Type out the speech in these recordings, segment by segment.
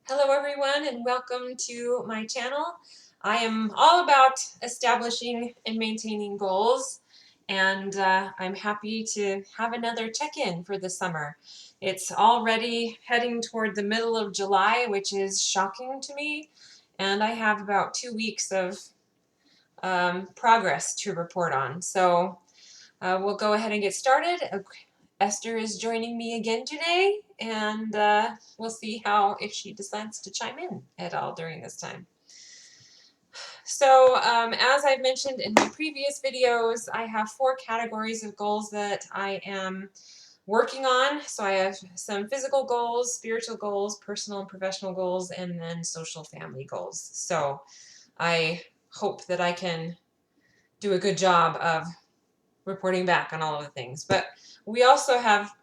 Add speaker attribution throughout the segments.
Speaker 1: Hello everyone and welcome to my channel. I am all about establishing and maintaining goals, and I'm happy to have another check-in for the summer. It's already heading toward the middle of July, which is shocking to me, and I have about 2 weeks of progress to report on. So we'll go ahead and get started. Esther is joining me again today, and we'll see if she decides to chime in at all during this time. So as I've mentioned in my previous videos, I have 4 categories of goals that I am working on. So I have some physical goals, spiritual goals, personal and professional goals, and then social family goals. So I hope that I can do a good job of reporting back on all of the things. But we also have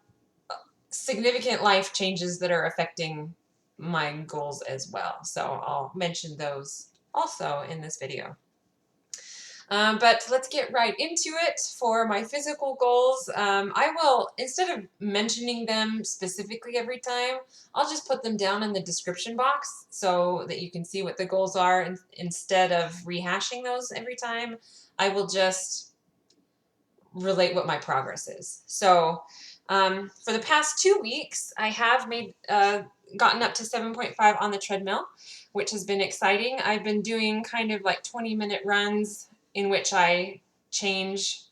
Speaker 1: significant life changes that are affecting my goals as well. So I'll mention those also in this video. But let's get right into it. For my physical goals, I will, instead of mentioning them specifically every time, I'll just put them down in the description box so that you can see what the goals are. And instead of rehashing those every time, I will just relate what my progress is. So for the past 2 weeks, I have gotten up to 7.5 on the treadmill, which has been exciting. I've been doing kind of like 20-minute runs in which I change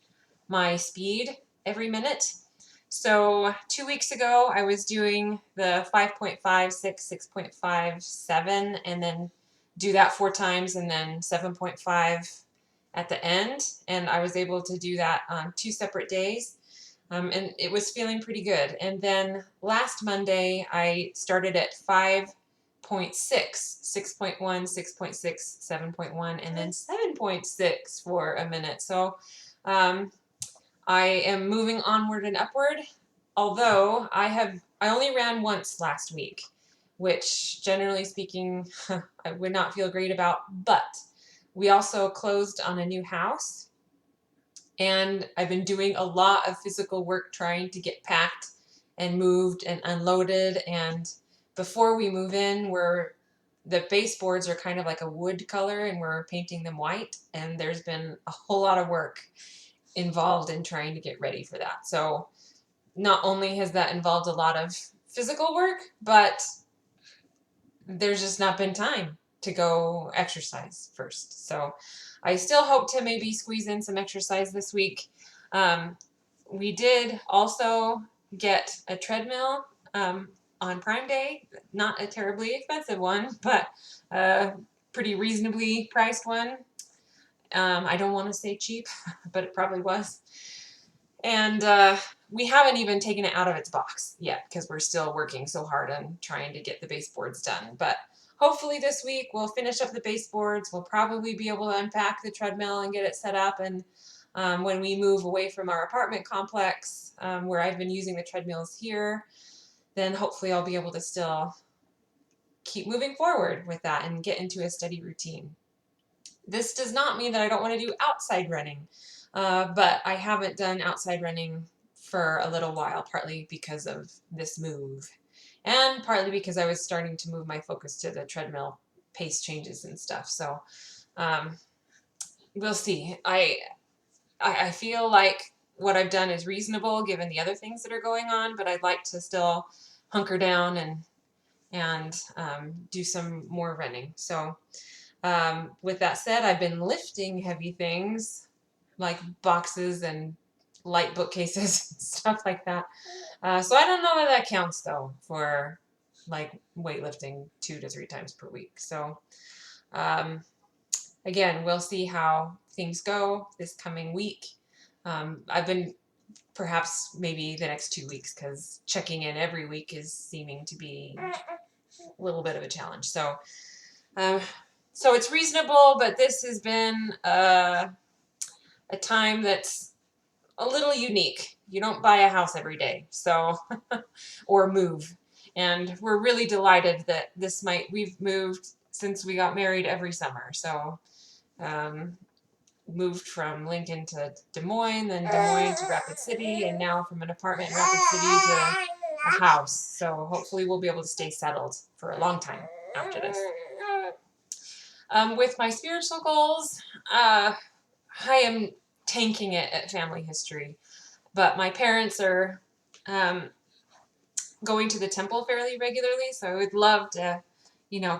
Speaker 1: my speed every minute. So 2 weeks ago, I was doing the 5.5, 6, 6.5, 7, and then do that 4 times, and then 7.5 at the end, and I was able to do that on 2 separate days, and it was feeling pretty good. And then last Monday I started at 5.6, 6.1, 6.6, 7.1, and then 7.6 for a minute. So I am moving onward and upward, although I only ran once last week, which generally speaking I would not feel great about, but we also closed on a new house, and I've been doing a lot of physical work trying to get packed and moved and unloaded. And before we move in, the baseboards are kind of like a wood color, and we're painting them white, and there's been a whole lot of work involved in trying to get ready for that. So not only has that involved a lot of physical work, but there's just not been time to go exercise first. So I still hope to maybe squeeze in some exercise this week. We did also get a treadmill on Prime Day. Not a terribly expensive one, but a pretty reasonably priced one. I don't want to say cheap, but it probably was. And we haven't even taken it out of its box yet because we're still working so hard on trying to get the baseboards done. But hopefully this week we'll finish up the baseboards. We'll probably be able to unpack the treadmill and get it set up. And when we move away from our apartment complex, where I've been using the treadmills here, then hopefully I'll be able to still keep moving forward with that and get into a steady routine. This does not mean that I don't want to do outside running. But I haven't done outside running for a little while, partly because of this move, and partly because I was starting to move my focus to the treadmill pace changes and stuff. So we'll see. I feel like what I've done is reasonable given the other things that are going on, but I'd like to still hunker down and do some more running. So with that said, I've been lifting heavy things like boxes and light bookcases, stuff like that. So I don't know that that counts though for like weightlifting 2 to 3 times per week. So again, we'll see how things go this coming week. I've been perhaps maybe the next 2 weeks, because checking in every week is seeming to be a little bit of a challenge. So so it's reasonable, but this has been a time that's a little unique. You don't buy a house every day, so or move. And we're really delighted that we've moved since we got married every summer. So moved from Lincoln to Des Moines, then Des Moines to Rapid City, and now from an apartment in Rapid City to a house. So hopefully we'll be able to stay settled for a long time. after this. With my spiritual goals, I am tanking it at family history, but my parents are going to the temple fairly regularly, so I would love to,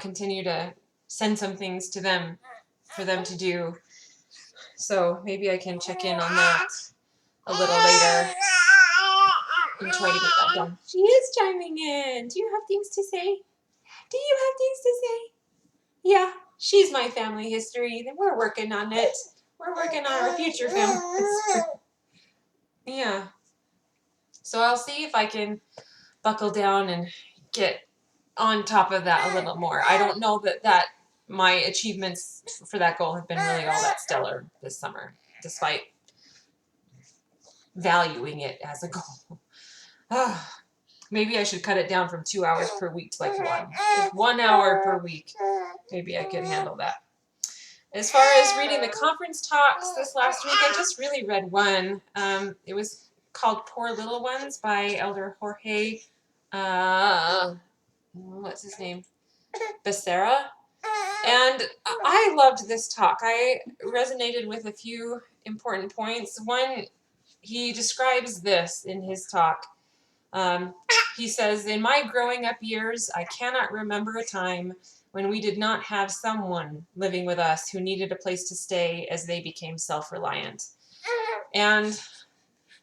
Speaker 1: continue to send some things to them for them to do. So maybe I can check in on that a little later and try to get that done. She is chiming in. Do you have things to say? Do you have things to say? Yeah, she's my family history. We're working on it. We're working on our future family history. Yeah. So I'll see if I can buckle down and get on top of that a little more. I don't know that my achievements for that goal have been really all that stellar this summer, despite valuing it as a goal. Maybe I should cut it down from 2 hours per week to like 1. Just 1 hour per week. Maybe I could handle that. As far as reading the conference talks this last week, I just really read one. It was called Poor Little Ones by Elder Jorge, what's his name? Becerra. And I loved this talk. I resonated with a few important points. One, he describes this in his talk. He says, "In my growing up years, I cannot remember a time when we did not have someone living with us who needed a place to stay as they became self-reliant." And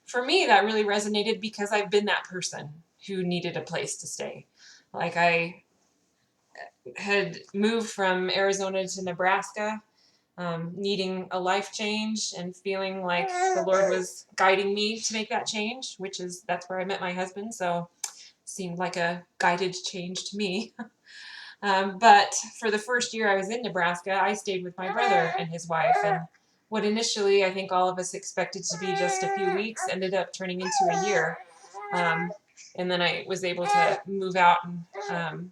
Speaker 1: for me, that really resonated because I've been that person who needed a place to stay. Like, I had moved from Arizona to Nebraska, needing a life change and feeling like the Lord was guiding me to make that change, that's where I met my husband, so it seemed like a guided change to me. But for the first year I was in Nebraska, I stayed with my brother and his wife, and what initially I think all of us expected to be just a few weeks ended up turning into a year. And then I was able to move out and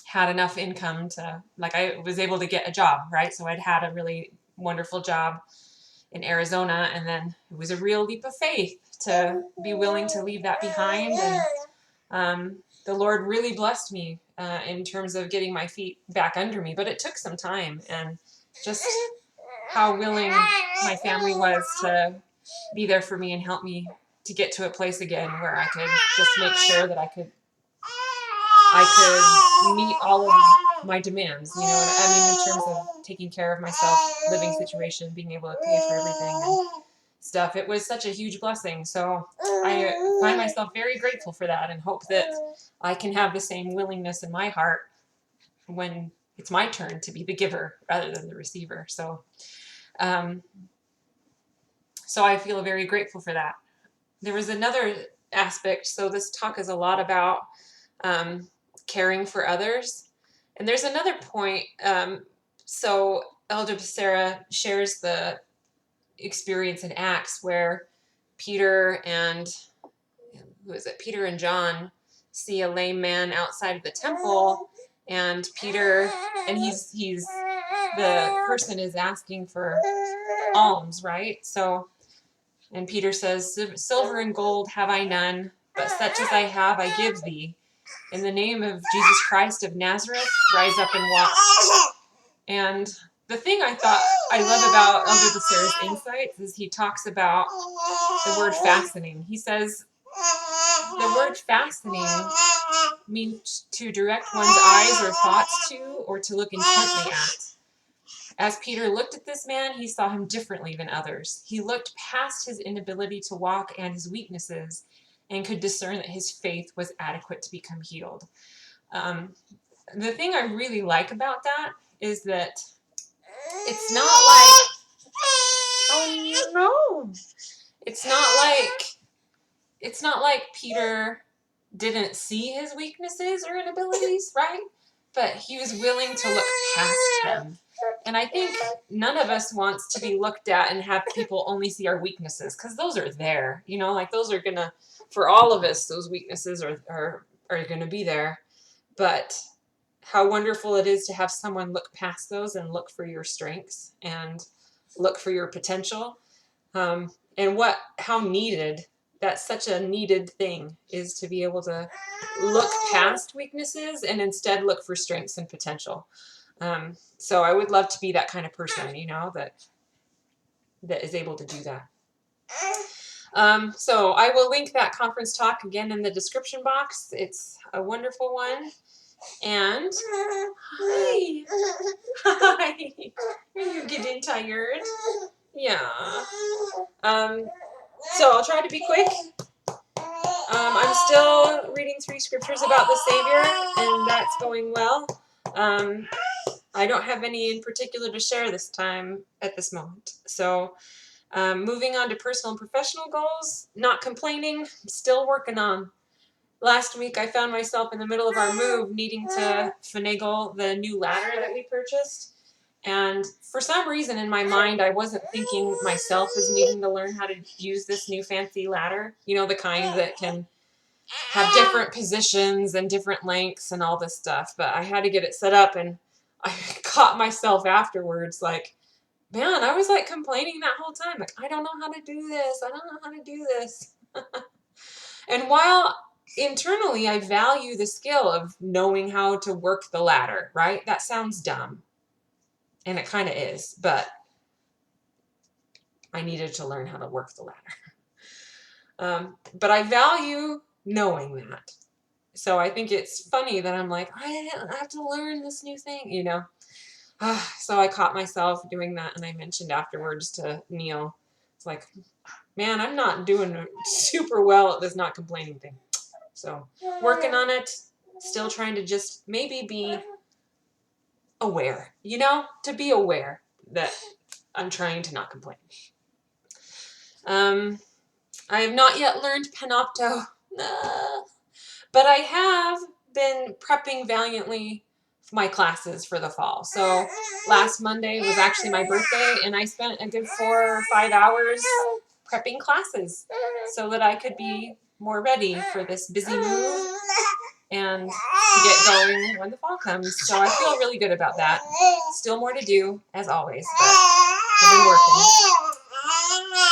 Speaker 1: had enough income to, I was able to get a job, right? So I'd had a really wonderful job in Arizona, and then it was a real leap of faith to be willing to leave that behind. And the Lord really blessed me in terms of getting my feet back under me, but it took some time, and just how willing my family was to be there for me and help me to get to a place again where I could just make sure that I could meet all of my demands, in terms of taking care of myself, living situation, being able to pay for everything and stuff. It was such a huge blessing. So I find myself very grateful for that and hope that I can have the same willingness in my heart when it's my turn to be the giver rather than the receiver. So I feel very grateful for that. There was another aspect. So this talk is a lot about caring for others. And there's another point. So Elder Becerra shares the experience in Acts where Peter and John see a lame man outside of the temple, and Peter, and he's the person is asking for alms, right? So, and Peter says, "Silver and gold have I none, but such as I have I give thee. In the name of Jesus Christ of Nazareth, rise up and walk." And the thing I love about Elder Becerra's insights is he talks about the word fastening. He says the word fastening means to direct one's eyes or thoughts to, or to look intently at. As Peter looked at this man, he saw him differently than others. He looked past his inability to walk and his weaknesses and could discern that his faith was adequate to become healed. The thing I really like about that is that it's not like, oh no, it's not like Peter didn't see his weaknesses or inabilities, right? But he was willing to look past them. And I think none of us wants to be looked at and have people only see our weaknesses, because those are there, those are gonna, for all of us, those weaknesses are gonna be there. But how wonderful it is to have someone look past those and look for your strengths and look for your potential, and how needed that's such a needed thing, is to be able to look past weaknesses and instead look for strengths and potential. So I would love to be that kind of person, you know, that is able to do that. So I will link that conference talk again in the description box. It's a wonderful one. And hi, hi, are you getting tired? Yeah. So I'll try to be quick. I'm still reading 3 scriptures about the Savior, and that's going well. I don't have any in particular to share this time at this moment. So moving on to personal and professional goals, not complaining, still working on. Last week I found myself in the middle of our move needing to finagle the new ladder that we purchased. And for some reason in my mind, I wasn't thinking myself as needing to learn how to use this new fancy ladder. You know, the kind that can have different positions and different lengths and all this stuff. But I had to get it set up, and I caught myself afterwards like, man, I was like complaining that whole time. Like, I don't know how to do this. I don't know how to do this. And while internally I value the skill of knowing how to work the ladder, right? That sounds dumb. And it kind of is, but I needed to learn how to work the ladder. But I value knowing that. So I think it's funny that I'm like, I have to learn this new thing, you know. So I caught myself doing that, and I mentioned afterwards to Neil, it's like, man, I'm not doing super well at this not complaining thing. So working on it, still trying to just maybe be aware, you know, to be aware that I'm trying to not complain. I have not yet learned Panopto, but I have been prepping valiantly for my classes for the fall. So last Monday was actually my birthday, and I spent a good 4 or 5 hours prepping classes so that I could be more ready for this busy move and to get going when the fall comes. So I feel really good about that. Still more to do, as always, but I've been working.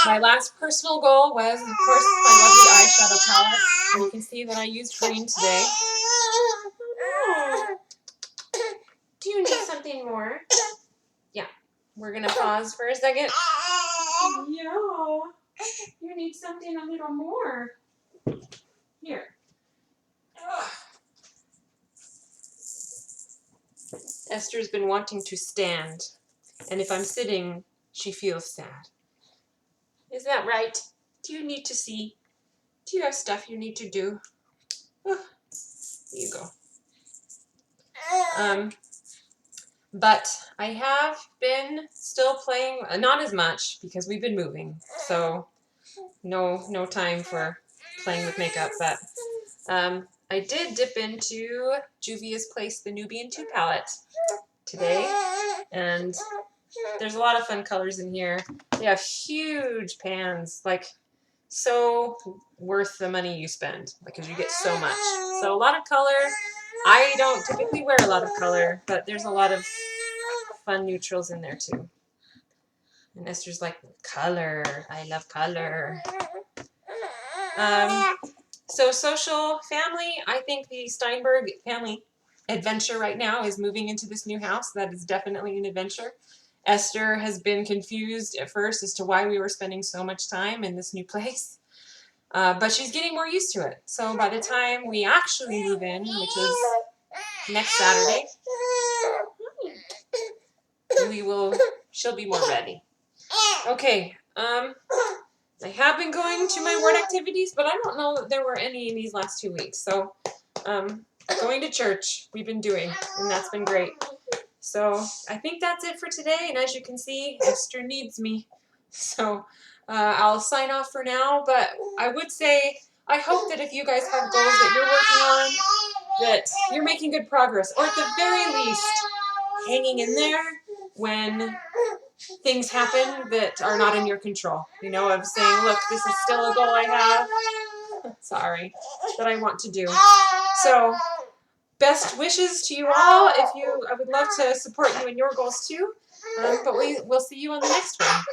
Speaker 1: My last personal goal was, of course, my lovely eyeshadow palette. And you can see that I used green today. Oh. Do you need something more? Yeah. We're going to pause for a second. Yeah. You need something a little more. Here. Esther's been wanting to stand, and if I'm sitting, she feels sad. Is that right? Do you need to see? Do you have stuff you need to do? Oh, here you go. But I have been still playing, not as much because we've been moving, so no time for playing with makeup, but I did dip into Juvia's Place, the Nubian 2 palette today, and there's a lot of fun colors in here. They have huge pans, like so worth the money you spend because you get so much. So a lot of color. I don't typically wear a lot of color, but there's a lot of fun neutrals in there too. And Esther's like, color. I love color. So social family, I think the Steinberg family adventure right now is moving into this new house. That is definitely an adventure. Esther has been confused at first as to why we were spending so much time in this new place. But she's getting more used to it. So by the time we actually move in, which is next Saturday, she'll be more ready. Okay, I have been going to my ward activities, but I don't know that there were any in these last 2 weeks. So going to church we've been doing, and that's been great. So I think that's it for today, and as you can see, Esther needs me. So I'll sign off for now, but I would say I hope that if you guys have goals that you're working on, that you're making good progress, or at the very least, hanging in there when things happen that are not in your control. You know, of saying, look, this is still a goal I have, sorry, that I want to do. So best wishes to you all. I would love to support you in your goals too, but we'll see you on the next one.